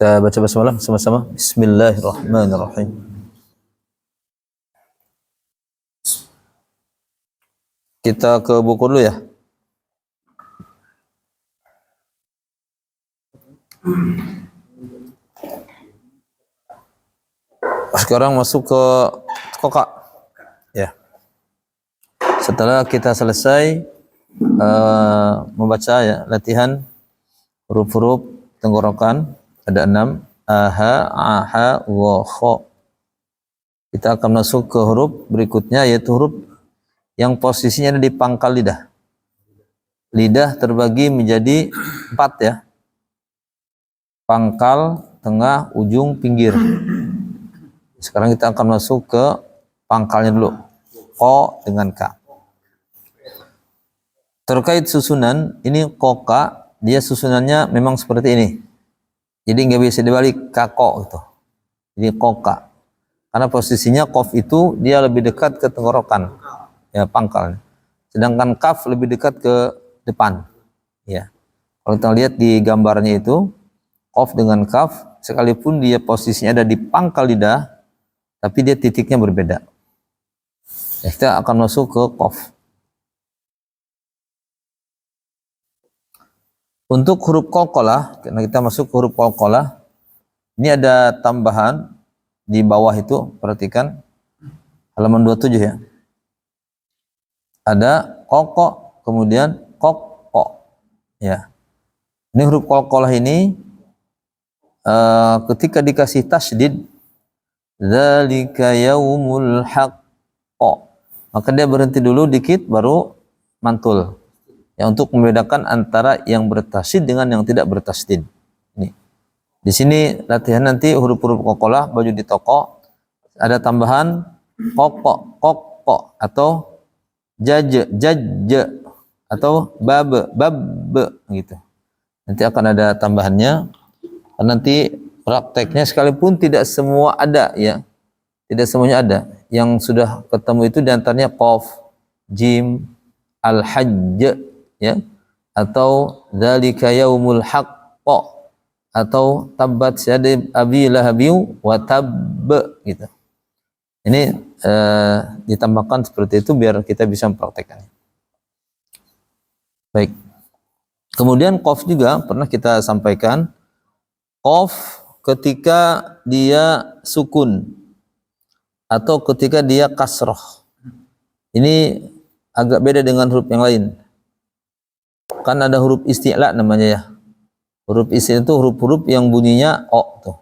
Kita baca basmalah sama-sama. Bismillahirrahmanirrahim. Kita ke buku dulu ya. Sekarang masuk ke kokak. Ya. Setelah kita selesai membaca ya latihan huruf-huruf tenggorokan, ada 6, aha, aha, wa, kha. Kita akan masuk ke huruf berikutnya, yaitu huruf yang posisinya ada di pangkal lidah. Lidah terbagi menjadi 4 ya. Pangkal, tengah, ujung, pinggir. Sekarang kita akan masuk ke pangkalnya dulu. Ko dengan ka. Terkait susunan, ini koka, dia susunannya memang seperti ini. Jadi nggak bisa dibalik kako gitu. Jadi koka. Karena posisinya kof itu dia lebih dekat ke tenggorokan, ya pangkal. Sedangkan kaf lebih dekat ke depan, ya. Kalau kita lihat di gambarnya itu, kof dengan kaf, sekalipun dia posisinya ada di pangkal lidah, tapi dia titiknya berbeda. Ya, kita akan masuk ke kof. Untuk huruf qalqalah, karena kita masuk ke huruf qalqalah, ini ada tambahan di bawah itu, perhatikan halaman 27 ya. Ada koko, kemudian koko. Ya. Ini huruf qalqalah ini ketika dikasih tasydid, dzalika yaumul haqq, maka dia berhenti dulu dikit baru mantul. Ya, untuk membedakan antara yang bertasydid dengan yang tidak bertasydid. Ini. Di sini latihan nanti huruf-huruf qalqalah baju di toko ada tambahan koko, koko atau jaj, jaj atau bab, bab gitu. Nanti akan ada tambahannya. Nanti prakteknya sekalipun tidak semua ada ya. Tidak semuanya ada. Yang sudah ketemu itu diantaranya qaf, jim, al-hajj ya, atau dzalika yaumul haqq, atau tabbat yada abi lahabiu wa tabb gitu. Ini ditambahkan seperti itu biar kita bisa mempraktekannya. Baik. Kemudian qaf juga pernah kita sampaikan, qaf ketika dia sukun atau ketika dia kasroh. Ini agak beda dengan huruf yang lain. Kan ada huruf isti'la namanya ya. Huruf isti'la itu huruf-huruf yang bunyinya o tuh.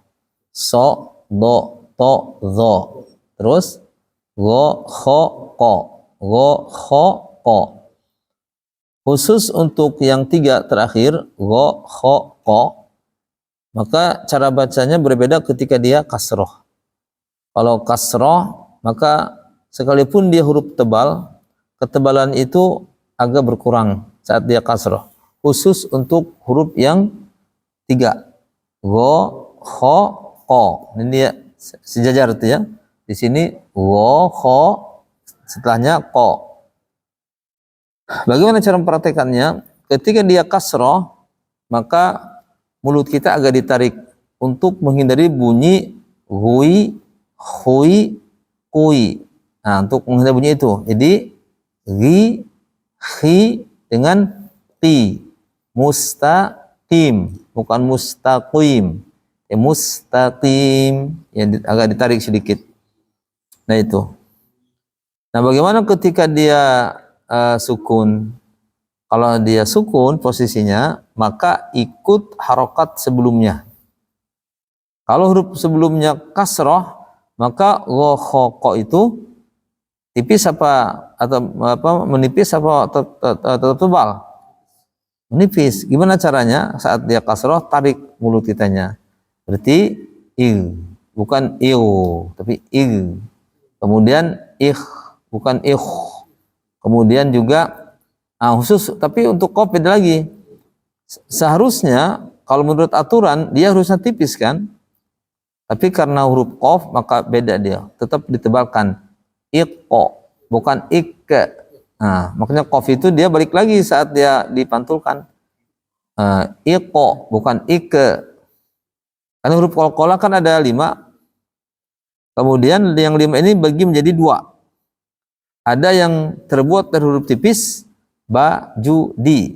So, do, to, zo. Terus go, kho, ko. Go, kho, ko. Khusus untuk yang 3 terakhir, go, kho, ko, maka cara bacanya berbeda ketika dia kasroh. Kalau kasroh, maka sekalipun dia huruf tebal, ketebalan itu agak berkurang saat dia kasroh. Khusus untuk huruf yang 3, go, kho, ko. Ini dia sejajar itu ya. Di sini go, kho, setelahnya ko. Bagaimana cara mempraktekannya? Ketika dia kasroh, maka mulut kita agak ditarik untuk menghindari bunyi hui, hui, kui. Nah, untuk menghindari bunyi itu. Jadi ri, khi dengan ti. Mustaqim, bukan mustaqim. Mustaqim, yang agak ditarik sedikit. Nah itu. Nah, bagaimana ketika dia sukun? Kalau dia sukun posisinya, maka ikut harokat sebelumnya. Kalau huruf sebelumnya kasroh, maka go, kho, ko itu tipis atau menipis atau tebal? Menipis. Gimana caranya? Saat dia kasroh, tarik mulut kitanya. Berarti ig, bukan iu, tapi ig. Kemudian ikh, bukan ikh. Kemudian juga khusus, tapi untuk qaf beda lagi. Seharusnya kalau menurut aturan dia harusnya tipis kan? Tapi karena huruf qaf maka beda dia, tetap ditebalkan. Iqo, bukan ikke. Nah, makanya qaf itu dia balik lagi saat dia dipantulkan. Iqo, bukan ikke. Karena huruf qalqalah kan ada 5. Kemudian yang 5 ini bagi menjadi 2. Ada yang terbuat dari huruf tipis, ba, ju, di.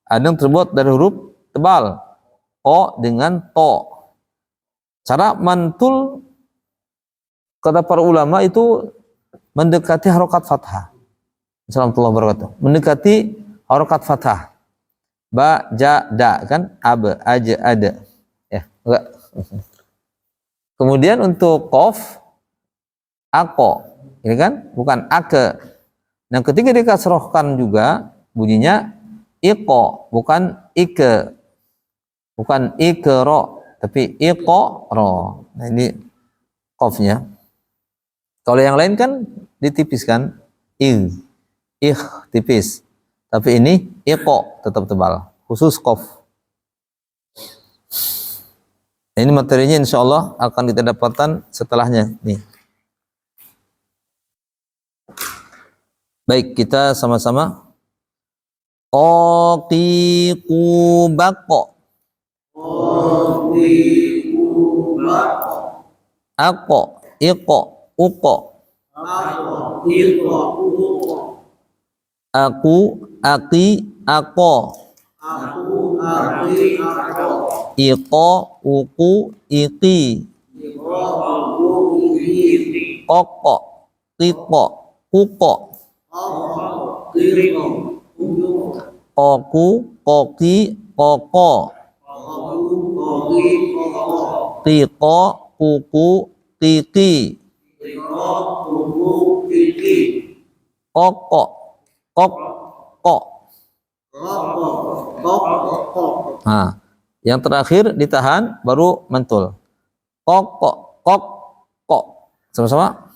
Ada yang terbuat dari huruf tebal, o dengan to. Cara mantul kata para ulama itu mendekati harokat fathah. Assalamualaikum warahmatullahi wabarakatuh. Mendekati harokat fathah. Ba, ja, da kan, ab, aja, ada. Ya, enggak. Kemudian untuk qaf, ako, ini kan bukan ake. Nah, ketika dikasrohkan juga bunyinya iko, bukan ike, bukan ikro, tapi ro. Nah, ini qafnya. Kalau yang lain kan ditipiskan, ih tipis. Tapi ini iko tetap tebal, khusus qaf. Nah, ini materinya insya Allah akan kita dapatkan setelahnya. Nih. Baik, kita sama-sama. Oqiku bako. Ako, iko, uko. Aku, aki, ako. Iko, uku, iki. Koko, tiko, kuko. Koku, koki, koko. Tiko, kuku, tiki. Koko, kok. Nah, yang terakhir ditahan baru mantul. Kok. Sama-sama.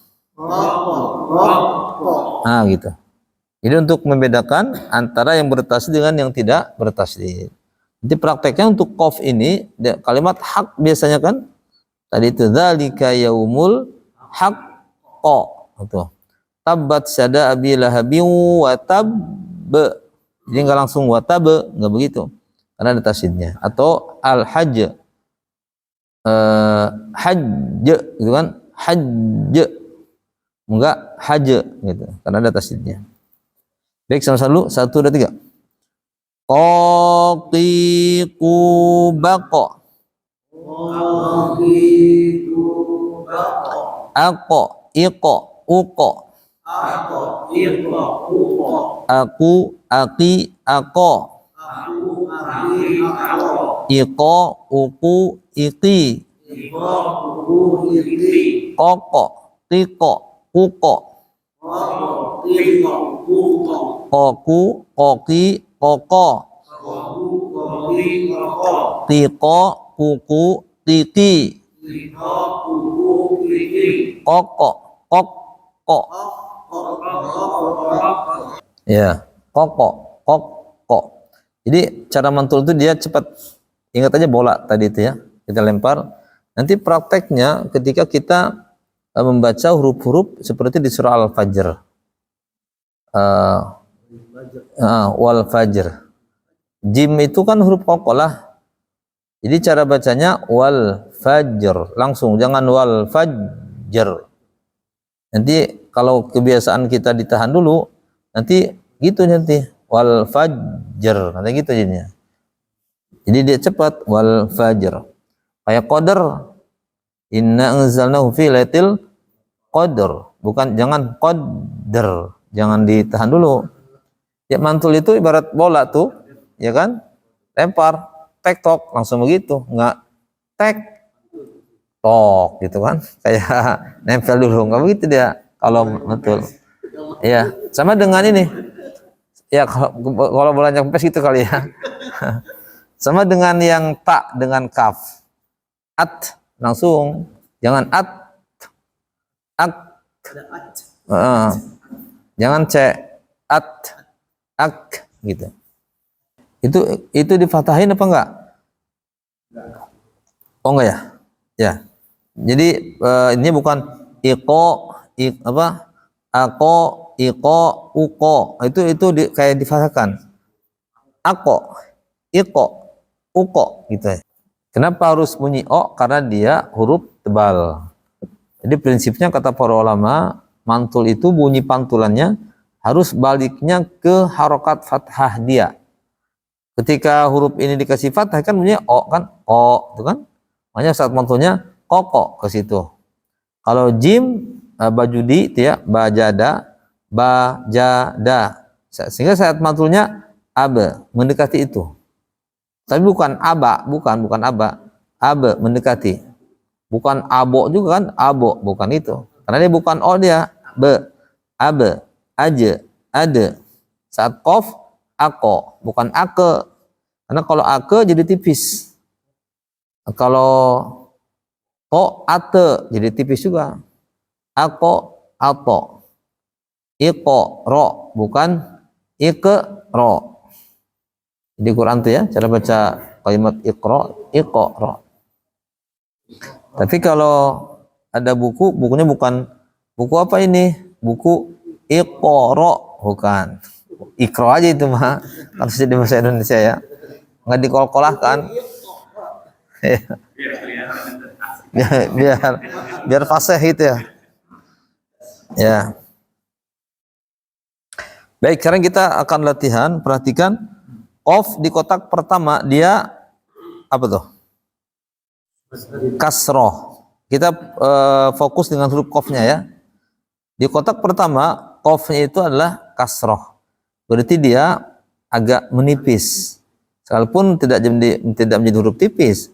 Nah, gitu. Jadi untuk membedakan antara yang bertasydid dengan yang tidak bertasydid. Jadi prakteknya untuk qaf ini kalimat hak biasanya kan tadi itu dzalika yaumul haqqo. Itu. Tabbat syada abi lahabin wa tab. Jadi enggak langsung wa tab, enggak begitu. Karena ada tasydidnya. Atau al-hajj. Hajj gitu kan? Hajj. Enggak hajj gitu. Karena ada tasydidnya. Baik, sama-sama dulu. 1, 2, 3. Qaqiqu baqo. Ako, iko, uko. Aku, aki, ako. Iko, uku, iki. Koko, tiko, kuko. Koku, koki, koko. Tiko, kuku, tiki. Koko, kok. Ya, koko. Jadi cara mantul itu dia cepat. Ingat aja bola tadi itu ya, kita lempar. Nanti prakteknya ketika kita membaca huruf-huruf seperti di surah Al-Fajr. Wal Fajr. Jim itu kan huruf qalqalah. Jadi cara bacanya wal fajr, langsung, jangan wal fajr. Nanti kalau kebiasaan kita ditahan dulu, nanti gitu nanti wal fajr, nanti gitu jadinya. Jadi dia cepat wal fajr. Kayak qadar. Inna anzalnahu fi lailatul qadar. Bukan, jangan qadar. Jangan ditahan dulu. Ya, mantul itu ibarat bola tuh, ya kan? Lempar, tek tok, langsung begitu, enggak tek tok gitu kan? Kayak nempel dulu, enggak begitu dia kalau mantul. Ya, sama dengan ini. Ya, kalau bolanya kempes gitu kali ya. Sama dengan yang tak dengan kaf. At langsung, jangan at. Jangan c, ak gitu. Itu difatahin apa enggak? Oh enggak ya? Ya. Jadi ini bukan iko, ako, iko, uko. Itu kayak difathahkan. Ako, iko, uko gitu ya. Kenapa harus bunyi o? Karena dia huruf tebal. Jadi prinsipnya kata para ulama, mantul itu bunyi pantulannya harus baliknya ke harokat fathah dia. Ketika huruf ini dikasih fathah kan bunyinya o kan, o, itu kan. Makanya saat mantulnya koko ke situ. Kalau jim bajudi itu ya, bajada, bajada. Sehingga saat mantulnya abe, mendekati itu. Tapi bukan aba, bukan aba. Abe mendekati. Bukan abo juga kan, abo, bukan itu. Karena dia bukan o dia, be, abe, aje, ade. Saat kof, ako, bukan ake. Karena kalau ake jadi tipis. Kalau to, ate, jadi tipis juga. Ako, ato. Iko, ro, bukan ike, ro. Di Quran tuh ya, cara baca kalimat ikro, iko, ro. Tapi kalau ada bukunya bukan buku apa ini? Buku Iqra, bukan. Ikro aja itu mah. Harus jadi bahasa Indonesia ya. Nggak dikol-kolahkan. biar fasih itu ya. Ya. Baik, sekarang kita akan latihan. Perhatikan qaf di kotak pertama dia apa tuh? Kasroh. Kita fokus dengan huruf qafnya ya. Di kotak pertama qafnya itu adalah kasroh. Berarti dia agak menipis. Sekalipun tidak menjadi huruf tipis,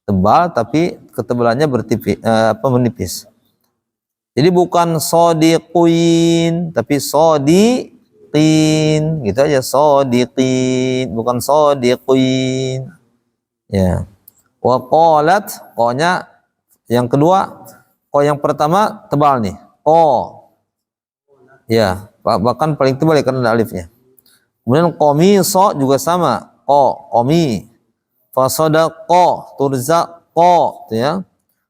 tebal tapi ketebalannya menipis. Jadi bukan sodiquin tapi sodiqin, gitu aja, sodiqin, bukan sodiquin. Ya. Wa qalat, ko-nya yang kedua, ko yang pertama tebal nih, ko. Ya, bahkan paling tebal ya karena ada alifnya. Kemudian qamiso juga sama, ko, qami. Fasadaqa, turzaqo, ya.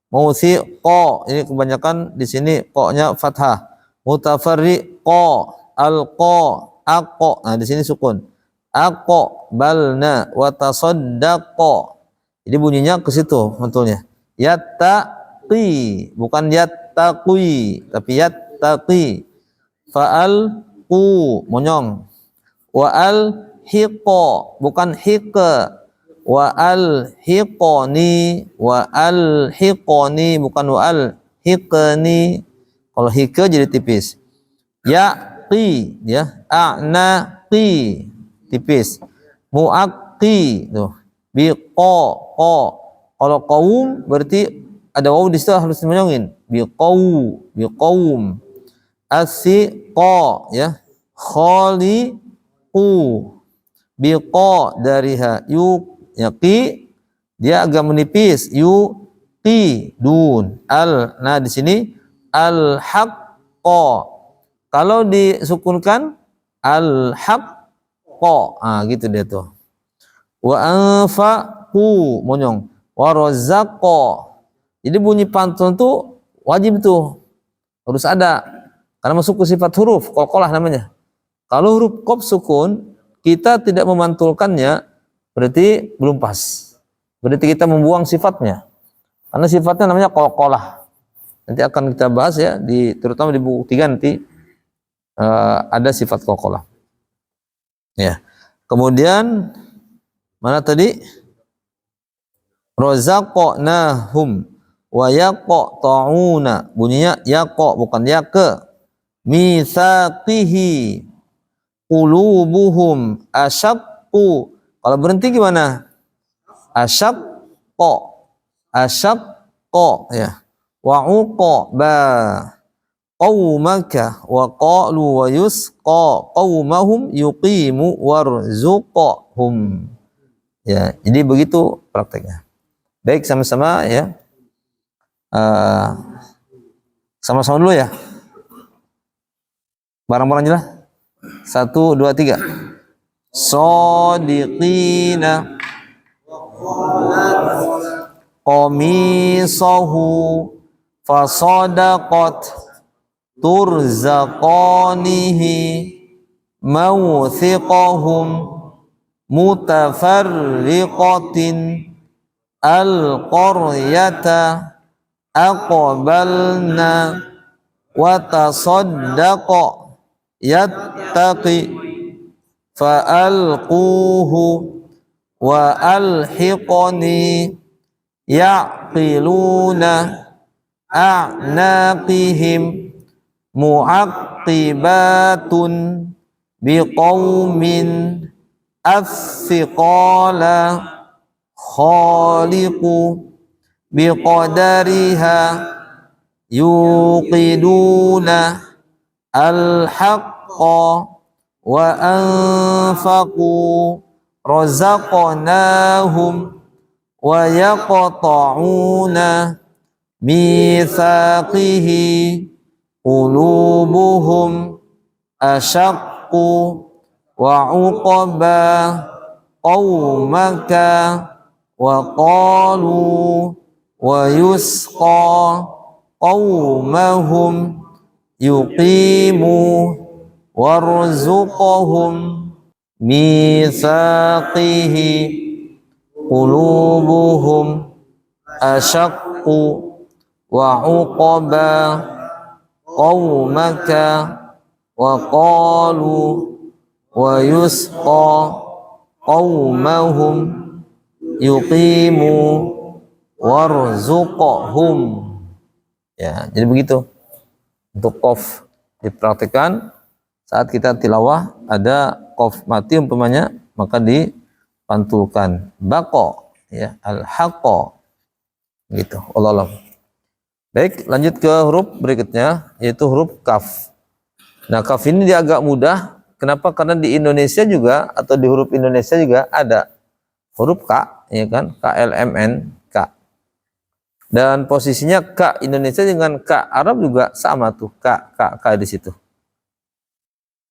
Mausiqo, ini kebanyakan di sini ko-nya fathah. Mutafarriqo, alqo, aqo. Nah, di sini sukun. Aqo balna wa tasaddaqo. Jadi bunyinya ke situ mantulnya. Yattaqi, bukan yattaqi, tapi yattaqi. Fa'al qu, monyong. Wa al hiqo, bukan hiqe. Wa al hiqoni, wa al hiqoni, bukan wa al hiqni. Kalau hiqe jadi tipis. Yaqi, ya. A'naqi, tipis. Mu'aqqi, tuh. Biqo, ko. Kalau qaum berarti ada waw di situ harus dimonyongin. Biqaum. Asiqo, ya. Khaliqu. Biqo dariha. Yaqi, dia agak menipis. Yuqi, dun. Nah di sini al-haqqo. Kalau disukunkan al-haqqo. Ah gitu dia tuh. Wa anfaqu, monyong. Wa razaqo. Jadi bunyi pantun tuh wajib tuh. Harus ada. Karena masuk ke sifat huruf, qalqalah namanya. Kalau huruf qaf sukun, kita tidak memantulkannya, berarti belum pas. Berarti kita membuang sifatnya. Karena sifatnya namanya qalqalah. Nanti akan kita bahas ya, terutama di buku 3 nanti ada sifat qalqalah. Ya. Kemudian mana tadi? Razaqnahum wa yaqta'una. Bunyinya yaqa bukan yaqa. Mitsaqihi qulubuhum asyaqqu. Kalau berhenti gimana? Asyaqqo. Asyaqqo ya. Wa uqba qaumaka wa qalu wa yusqa qaumahum yuqimu warzuqhum. Ya, jadi begitu prakteknya. Baik, sama-sama ya. Sama-sama dulu ya. Barang-barang jelas. 1, 2, 3. Shadiqina qamisahu fasadaqat turzaqanihi mawthiqahum mutafarriqatin al-qaryata aqbalna wa tasaddaqa yattaqi fa'alquhu wa alhiqni ya'qiluna a'naqihim mu'aqqibatun biqaumin athiqala khaliqu biqadariha yuqiduna al-haqqa wa anfaqu razaqnahum wa yaqta'una mithaqihi qulubuhum ashaqqu wa uqba qaumaka wa qalu wa yusqa qaumahum yuqimu warzuqhum mithaqihi qulubuhum ashaqqu wa uqba qaumaka wa qalu wa yusqa qaumahum yuqimu warzuqhum. Ya, jadi begitu. Untuk qaf dipraktikkan saat kita tilawah, ada qaf mati umpamanya, maka dipantulkan. Baqa, ya, al-haqqa, gitu. Allah. Baik, lanjut ke huruf berikutnya, yaitu huruf kaf. Nah, kaf ini dia agak mudah. Kenapa? Karena di Indonesia juga, atau di huruf Indonesia juga ada huruf K, ya kan? KLMN, K. Dan posisinya K Indonesia dengan K Arab juga sama tuh, K di situ.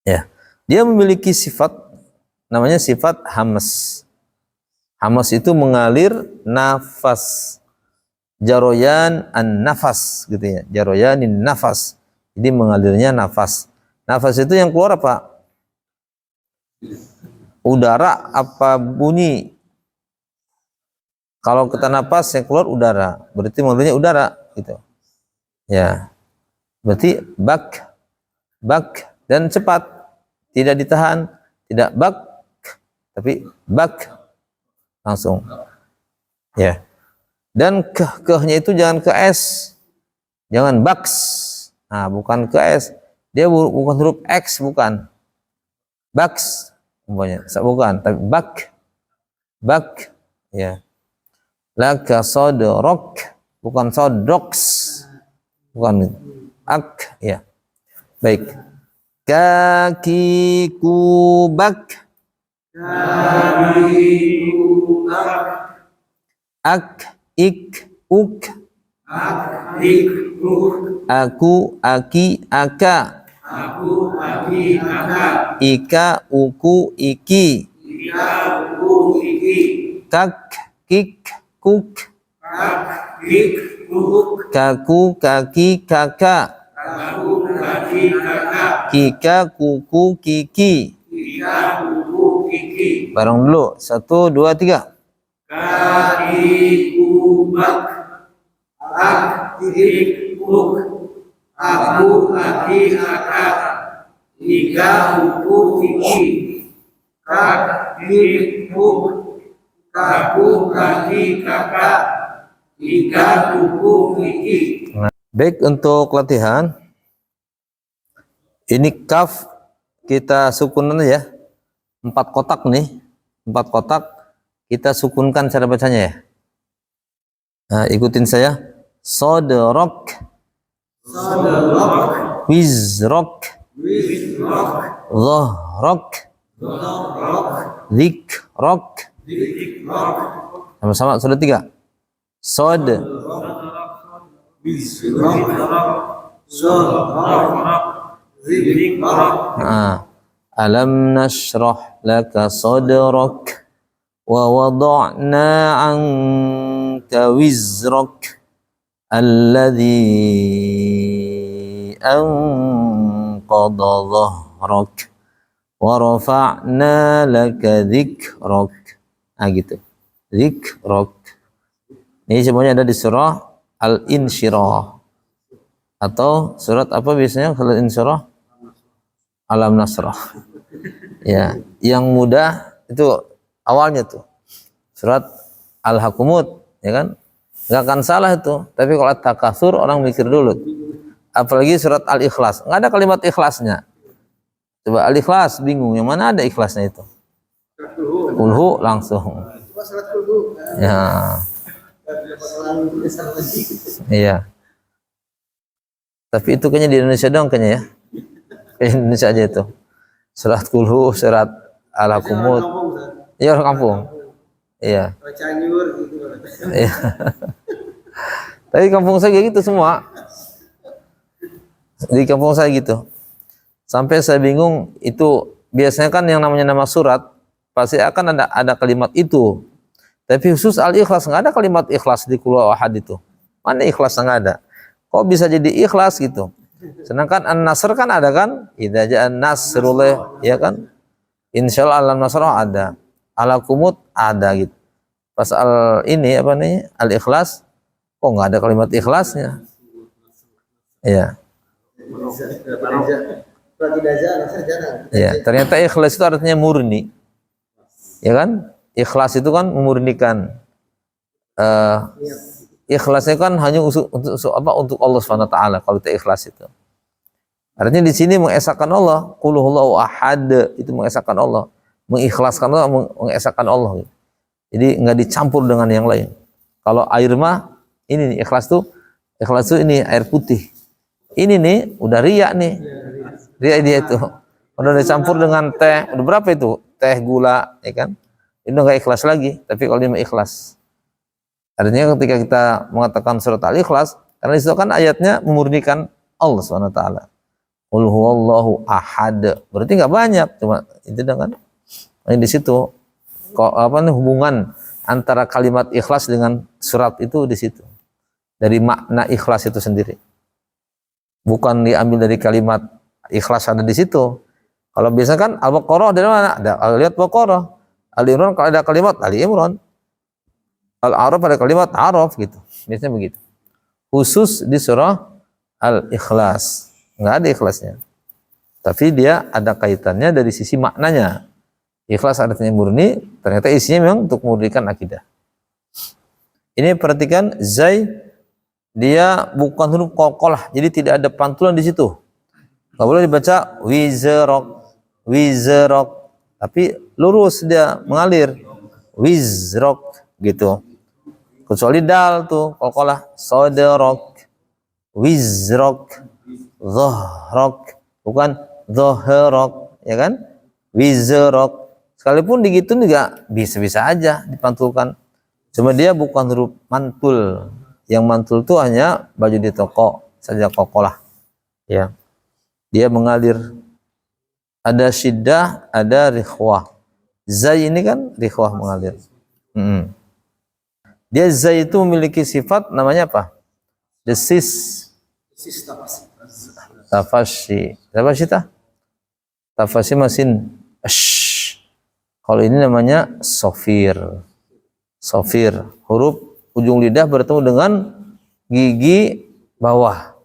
Ya, dia memiliki sifat, namanya sifat hamas. Hamas itu mengalir nafas. Jaroyan an-nafas, gitu ya. Jaroyanin nafas. Jadi mengalirnya nafas. Nafas itu yang keluar apa? Udara apa bunyi? Kalau kita napas yang keluar udara, berarti mengalirnya udara, gitu. Ya. Berarti bak dan cepat, tidak ditahan, tidak bak, tapi bak langsung. Ya. Dan kehnya itu jangan ke S, jangan baks. Nah, bukan ke S, dia bukan huruf X, bukan baks, umpamanya, bukan, tapi bak, ya. Laka sodrok, bukan sodroks, bukan ak, ya. Baik. Kakiku bak, ak, ik, uk, aku, aki, aka, ika, uku, iki, kak, kik, kuk, kaku, kaki, kakak, kika, kuku, kiki. Bareng dulu, 1, 2, 3. Kaki kubak, ak, ik, kuk, aku, aki, akak, ika, uku, kiki, kak, ik, kuk, kaku, kaki, kakak, ika, kuku, kiki. Baik, untuk latihan ini kaf kita sukunan ya, 4 kotak nih, 4 kotak kita sukunkan cara bacanya ya. Nah, ikutin saya. Sodrok, wizrok, zohrok, zikrok. Sama-sama, sudah 3. Sod, alam nashrah laka sodrok wa wada'na anka wizrak alladhi anqadha dhahrak wa rafa'na laka dhikrak. Gitu, dhikrak. Ini semuanya ada di surah Al-Insyirah. Atau surat apa biasanya kalau Insyirah? Alam Nasrah. Ya, yang mudah itu awalnya tuh. Surat Al-Hakumut, ya kan? Nggak akan salah itu. Tapi kalau At-Takatsur orang mikir dulu. Apalagi surat Al-Ikhlas. Nggak ada kalimat ikhlasnya. Coba Al-Ikhlas bingung. Yang mana ada ikhlasnya itu? Kulhu langsung. Ya. Iya. Tapi itu kayaknya di Indonesia dong kayaknya ya. Kayak Indonesia aja itu. Surat Kulhu, surat Al-Hakumut. Iya orang kampung. Iya. Iya. Tapi kampung saya gitu semua. Di kampung saya gitu. Sampai saya bingung itu biasanya kan yang namanya nama surat pasti akan ada kalimat itu. Tapi khusus Al-Ikhlas nggak ada kalimat ikhlas di Qul Huwallahu Ahad itu. Mana ikhlas nggak ada? Kok bisa jadi ikhlas gitu? Sedangkan An-Nasr kan ada kan? Idza ja'an nasrullah, ya kan? Insyaallah Al-Nasrah ada. Al-Hakumut ada gitu. Pas ini apa nih? Al-Ikhlas kok nggak ada kalimat ikhlasnya? Iya. Ya, ternyata ikhlas itu artinya murni. Ya kan? Ikhlas itu kan memurnikan. Ikhlasnya kan hanya untuk Allah Subhanahu wa taala kalau kita ikhlas itu. Artinya di sini mengesahkan Allah, Qul Huwallahu Ahad, itu mengesahkan Allah, mengikhlaskan Allah, mengesahkan Allah. Jadi nggak dicampur dengan yang lain. Kalau air mah ini nih, ikhlas tuh ini air putih. Ini nih udah riya nih. Riya dia itu. Udah dicampur dengan teh, udah berapa itu? Teh gula, ya kan? Itu nggak ikhlas lagi, tapi kalau dia ikhlas. Artinya ketika kita mengatakan surat Al-Ikhlas, karena itu kan ayatnya memurnikan Allah SWT. Qul huwallahu ahad. Berarti nggak banyak, cuma itu kan. Ini di situ kok apa nih hubungan antara kalimat ikhlas dengan surat itu di situ. Dari makna ikhlas itu sendiri. Bukan diambil dari kalimat ikhlas ada di situ. Kalau biasa kan Al-Baqarah dari mana? Ada lihat Baqarah. Al-Imran kalau ada kalimat Ali Imran. Al-A'raf ada kalimat Araf gitu. Biasanya begitu. Khusus di surah Al-Ikhlas. Nggak ada ikhlasnya. Tapi dia ada kaitannya dari sisi maknanya. Ikhlas artinya murni, ternyata isinya memang untuk memurnikan akidah. Ini perhatikan Zai, dia bukan huruf qalqalah, jadi tidak ada pantulan di situ. Nggak boleh dibaca wizrok, tapi lurus dia mengalir wizrok gitu. Kecuali dal tuh qalqalah sadarok, wizrok, dhahrok, bukan dhahrok, ya kan? Wizrok. Sekalipun digitu juga bisa-bisa aja dipantulkan. Cuma dia bukan huruf mantul. Yang mantul itu hanya baju di toko saja qalqalah. Ya. Dia mengalir. Ada syiddah, ada rikhwah. Zai ini kan rikhwah mengalir. Dia zai itu memiliki sifat namanya apa? Desis. Tafashi. Tafashi masin. Kalau ini namanya sofir. Sofir. Huruf ujung lidah bertemu dengan gigi bawah.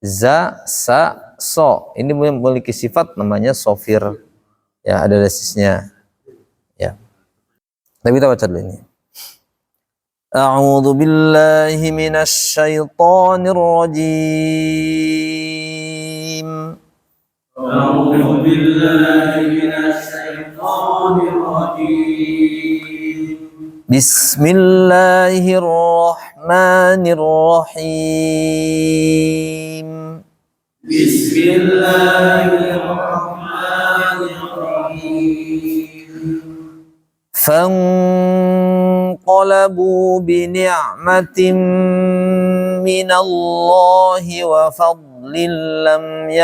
Za, sa, so. Ini memiliki sifat namanya sofir. Ya, ada desisnya. Ya. Tapi kita baca dulu ini. A'udzu billahi minasy syaithanir rajim. A'udzu billahi minasy syaithanir rajim. Bismillahirrahmanirrahim. Bismillahirrahmanirrahim. فانقلبوا بنعمة من الله وفضل لم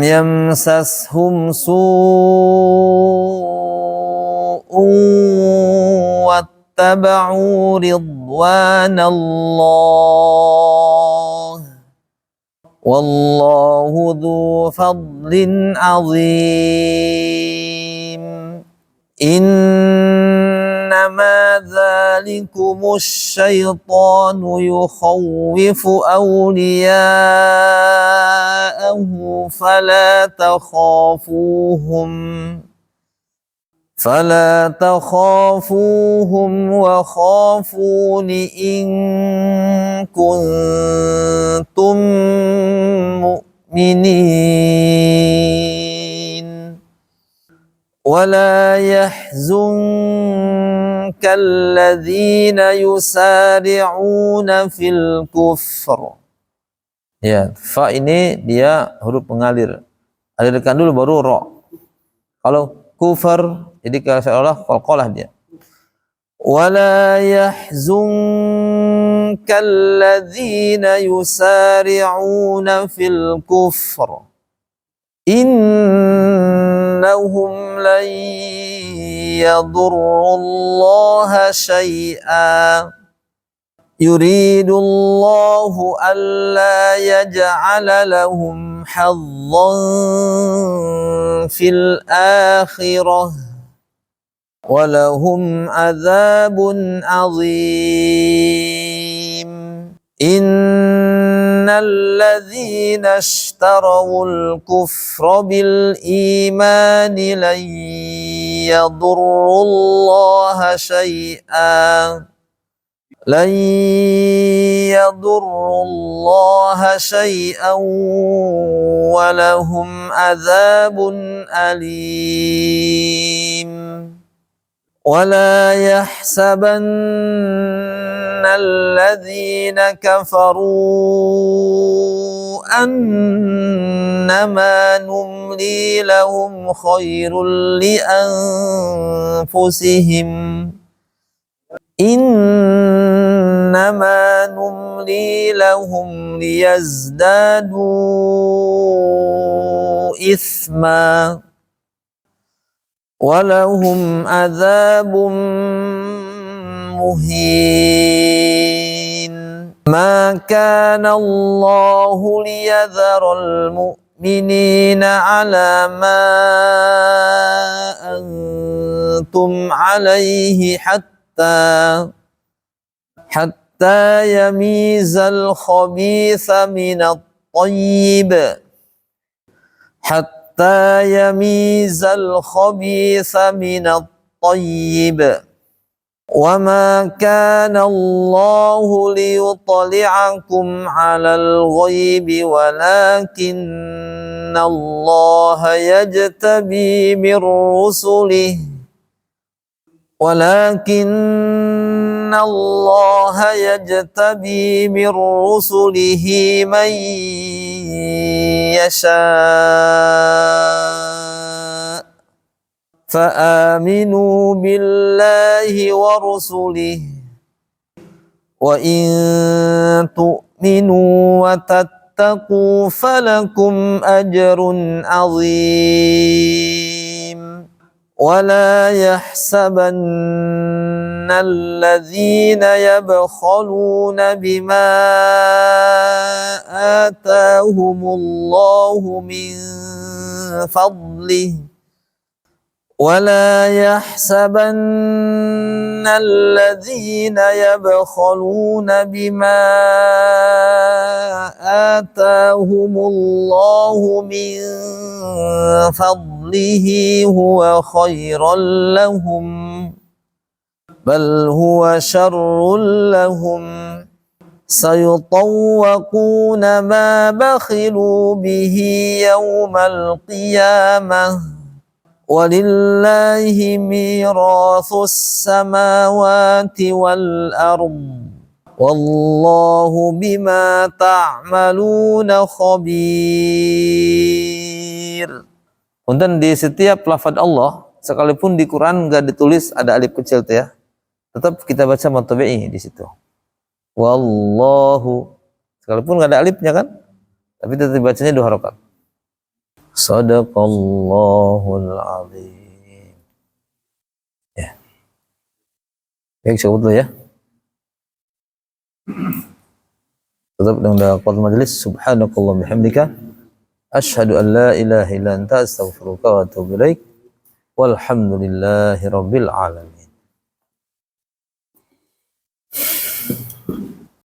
يمسسهم سوء واتبعوا رضوان الله والله ذو فضل عظيم. Innama dzalikumus syaitanu yukhawwifu awliya'ahu fala takhafuhum wa khafuni in kuntum mu'minin. ولا يحزنك الذين يسارعون في الكفر. Ya, fa ini dia huruf pengalir. Alirkan dulu baru ro. Kalau kufar jadi seolah qalqalah dia. ولا يحزنك الذين يسارعون في الكفر إنهم لن يضروا الله شيئا يريد الله ألا يجعل لهم حظا في الآخرة ولهم عذاب عظيم. إن الذين اشتروا الكفر بالإيمان لن يضروا الله شيئا ولهم عذاب أليم. ولا يحسبن الذين كفروا أنما نملي لهم خير لأنفسهم إنما نملي لهم ليزدادوا إثما ولهم عذاب مهين. ما كان الله ليذر المؤمنين على ما أنتم عليه حتى يميز الخبيث من الطيب وما كان الله ليطلعكم على الغيب ولكن الله يجتبي من رسله من يشاء فآمنوا بالله ورسله وإن تؤمنوا وتتقوا فلكم أجر عظيم. ولا يحسبن الذين يبخلون بما آتاهم الله من فضله ولا يحسبن الذين يبخلون بما آتاهم الله من فضله هو خيرا لهم بل هو شر لهم سيطوقون ما بخلوا به يوم القيامة ولله ميراث السماوات والأرض والله بما تعملون خبير. Punten di setiap lafaz Allah sekalipun di Quran enggak ditulis ada alif kecil tuh ya, tetap kita baca mutabi'i di situ. Wallahu sekalipun enggak ada alifnya kan, tapi tetap dibacanya 2 harakat. Sadaqallahul azim. Ya. Baik, cukup dulu ya. Tetap dengan qad majelis. Subhanakallah bihamdika asyhadu an la ilaha illa anta astaghfiruka wa atubu ilaik. Walhamdulillahirabbil alamin.